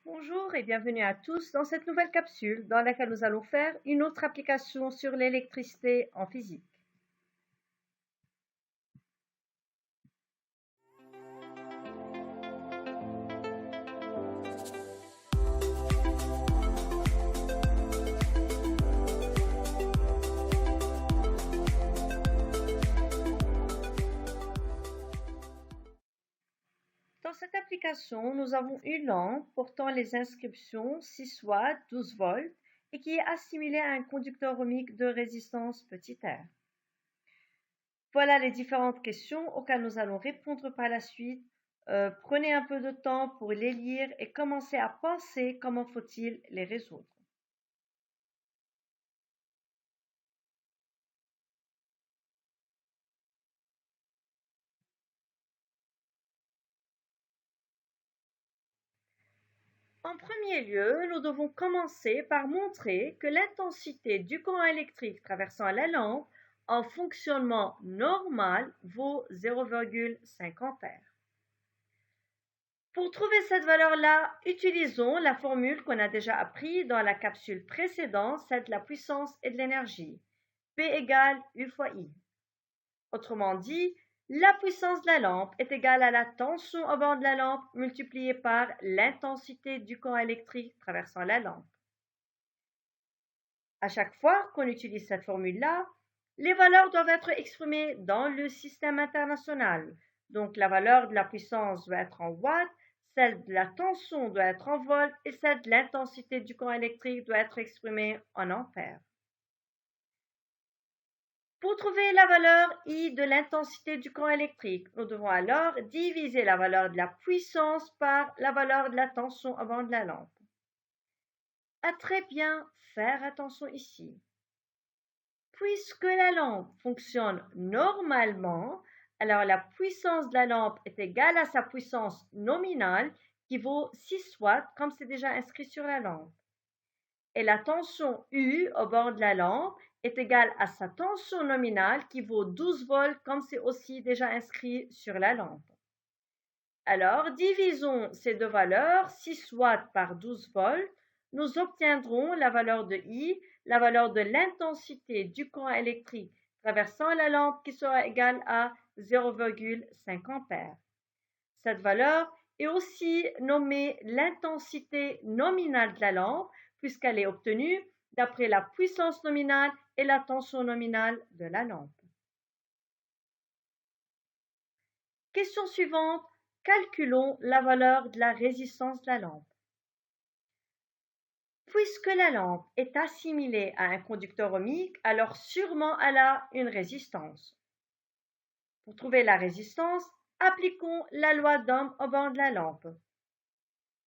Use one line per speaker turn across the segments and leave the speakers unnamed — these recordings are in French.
Bonjour et bienvenue à tous dans cette nouvelle capsule dans laquelle nous allons faire une autre application sur l'électricité en physique. Dans cette application, nous avons une lampe portant les inscriptions 6 watts, 12 volts et qui est assimilée à un conducteur ohmique de résistance petit r. Voilà les différentes questions auxquelles nous allons répondre par la suite. Prenez un peu de temps pour les lire et commencez à penser comment faut-il les résoudre. En premier lieu, nous devons commencer par montrer que l'intensité du courant électrique traversant la lampe en fonctionnement normal vaut 0,5 A. Pour trouver cette valeur-là, utilisons la formule qu'on a déjà apprise dans la capsule précédente, celle de la puissance et de l'énergie. P égale U fois I. Autrement dit, la puissance de la lampe est égale à la tension au bord de la lampe multipliée par l'intensité du courant électrique traversant la lampe. À chaque fois qu'on utilise cette formule-là, les valeurs doivent être exprimées dans le système international. Donc la valeur de la puissance doit être en watts, celle de la tension doit être en volts et celle de l'intensité du courant électrique doit être exprimée en ampères. Pour trouver la valeur I de l'intensité du courant électrique, nous devons alors diviser la valeur de la puissance par la valeur de la tension au bord de la lampe. À très bien faire attention ici. Puisque la lampe fonctionne normalement, alors la puissance de la lampe est égale à sa puissance nominale qui vaut 6 watts comme c'est déjà inscrit sur la lampe. Et la tension U au bord de la lampe est égale à sa tension nominale qui vaut 12 volts comme c'est aussi déjà inscrit sur la lampe. Alors, divisons ces deux valeurs, 6 watts par 12 volts, nous obtiendrons la valeur de I, la valeur de l'intensité du courant électrique traversant la lampe qui sera égale à 0,5 A. Cette valeur est aussi nommée l'intensité nominale de la lampe puisqu'elle est obtenue d'après la puissance nominale et la tension nominale de la lampe. Question suivante. Calculons la valeur de la résistance de la lampe. Puisque la lampe est assimilée à un conducteur ohmique, alors sûrement elle a une résistance. Pour trouver la résistance, appliquons la loi d'Ohm au bord de la lampe.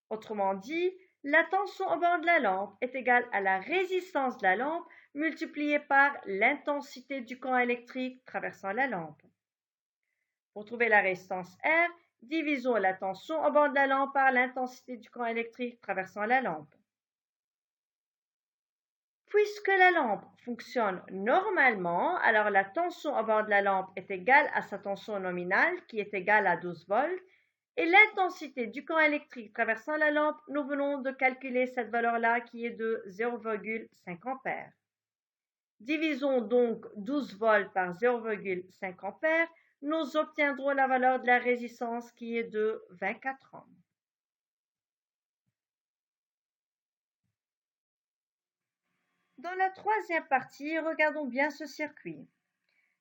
Autrement dit, la tension au bord de la lampe est égale à la résistance de la lampe multipliée par l'intensité du courant électrique traversant la lampe. Pour trouver la résistance R, divisons la tension au bord de la lampe par l'intensité du courant électrique traversant la lampe. Puisque la lampe fonctionne normalement, alors la tension au bord de la lampe est égale à sa tension nominale qui est égale à 12 volts et l'intensité du courant électrique traversant la lampe, nous venons de calculer cette valeur-là qui est de 0,5 A. Divisons donc 12 volts par 0,5 A, nous obtiendrons la valeur de la résistance qui est de 24 ohms. Dans la troisième partie, regardons bien ce circuit.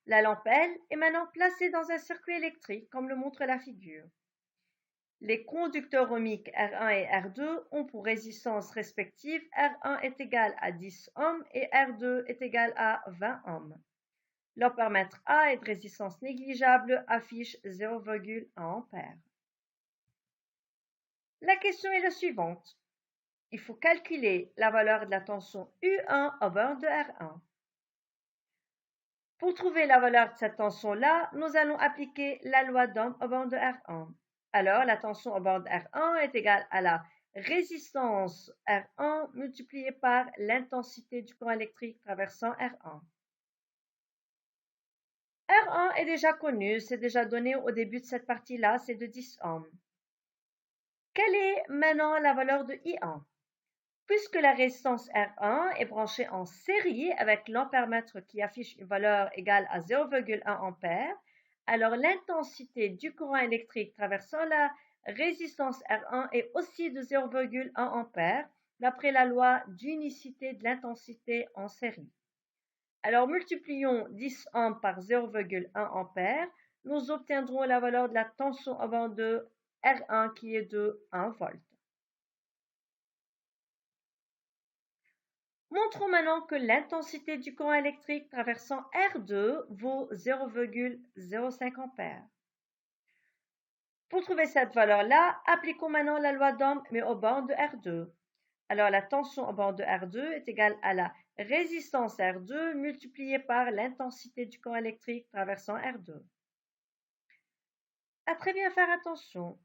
La lampe L est maintenant placée dans un circuit électrique comme le montre la figure. Les conducteurs ohmiques R1 et R2 ont pour résistance respective R1 est égal à 10 ohms et R2 est égal à 20 ohms. L'ampèremètre A est de résistance négligeable, affiche 0,1 A. La question est la suivante. Il faut calculer la valeur de la tension U1 au bord de R1. Pour trouver la valeur de cette tension-là, nous allons appliquer la loi d'Ohm au bord de R1. Alors, la tension au bord de R1 est égale à la résistance R1 multipliée par l'intensité du courant électrique traversant R1. R1 est déjà connu, c'est déjà donné au début de cette partie-là, c'est de 10 ohms. Quelle est maintenant la valeur de I1? Puisque la résistance R1 est branchée en série avec l'ampèremètre qui affiche une valeur égale à 0,1 ampère, alors l'intensité du courant électrique traversant la résistance R1 est aussi de 0,1 ampère, d'après la loi d'unicité de l'intensité en série. Alors multiplions 10 ohms par 0,1 ampère, nous obtiendrons la valeur de la tension en bande de R1 qui est de 1 volt. Montrons maintenant que l'intensité du courant électrique traversant R2 vaut 0,05 ampères. Pour trouver cette valeur-là, appliquons maintenant la loi d'Ohm mais aux bornes de R2. Alors la tension aux bornes de R2 est égale à la résistance R2 multipliée par l'intensité du courant électrique traversant R2. À très bien faire attention.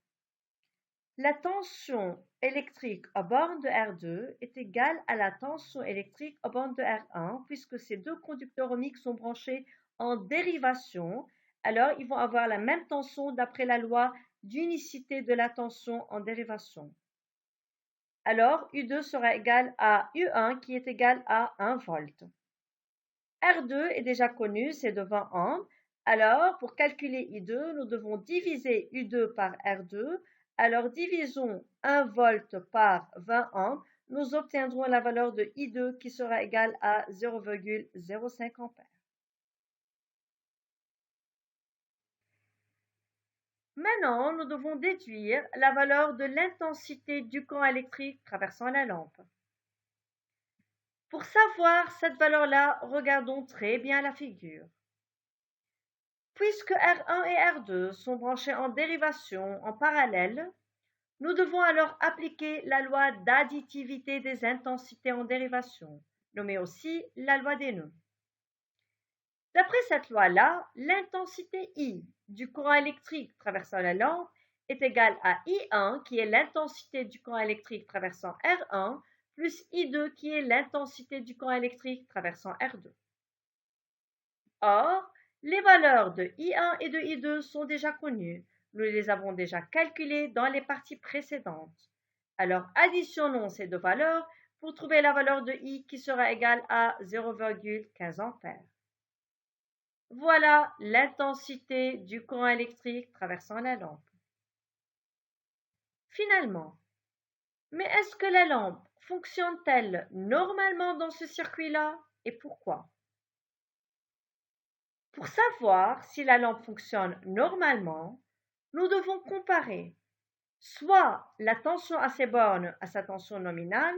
La tension électrique aux bornes de R2 est égale à la tension électrique aux bornes de R1 puisque ces deux conducteurs ohmiques sont branchés en dérivation, alors ils vont avoir la même tension d'après la loi d'unicité de la tension en dérivation. Alors U2 sera égal à U1 qui est égal à 1 volt. R2 est déjà connu, c'est de 20 ohms. Alors pour calculer I2, nous devons diviser U2 par R2. Alors divisons 1 volt par 20 ohms, nous obtiendrons la valeur de I2 qui sera égale à 0,05 ampères. Maintenant, nous devons déduire la valeur de l'intensité du courant électrique traversant la lampe. Pour savoir cette valeur-là, regardons très bien la figure. Puisque R1 et R2 sont branchés en dérivation en parallèle, nous devons alors appliquer la loi d'additivité des intensités en dérivation, nommée aussi la loi des nœuds. D'après cette loi-là, l'intensité I du courant électrique traversant la lampe est égale à I1 qui est l'intensité du courant électrique traversant R1 plus I2 qui est l'intensité du courant électrique traversant R2. Or, les valeurs de I1 et de I2 sont déjà connues. Nous les avons déjà calculées dans les parties précédentes. Alors additionnons ces deux valeurs pour trouver la valeur de I qui sera égale à 0,15 ampères. Voilà l'intensité du courant électrique traversant la lampe. Finalement, mais est-ce que la lampe fonctionne-t-elle normalement dans ce circuit-là et pourquoi? Pour savoir si la lampe fonctionne normalement, nous devons comparer soit la tension à ses bornes à sa tension nominale,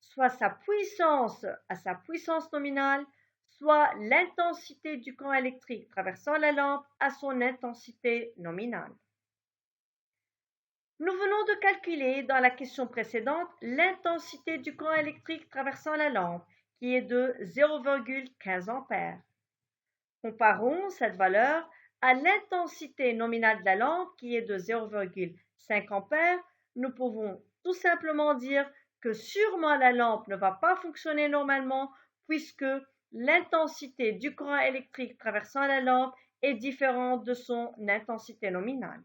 soit sa puissance à sa puissance nominale, soit l'intensité du courant électrique traversant la lampe à son intensité nominale. Nous venons de calculer dans la question précédente l'intensité du courant électrique traversant la lampe, qui est de 0,15 ampères. Comparons cette valeur à l'intensité nominale de la lampe qui est de 0,5 ampères. Nous pouvons tout simplement dire que sûrement la lampe ne va pas fonctionner normalement puisque l'intensité du courant électrique traversant la lampe est différente de son intensité nominale.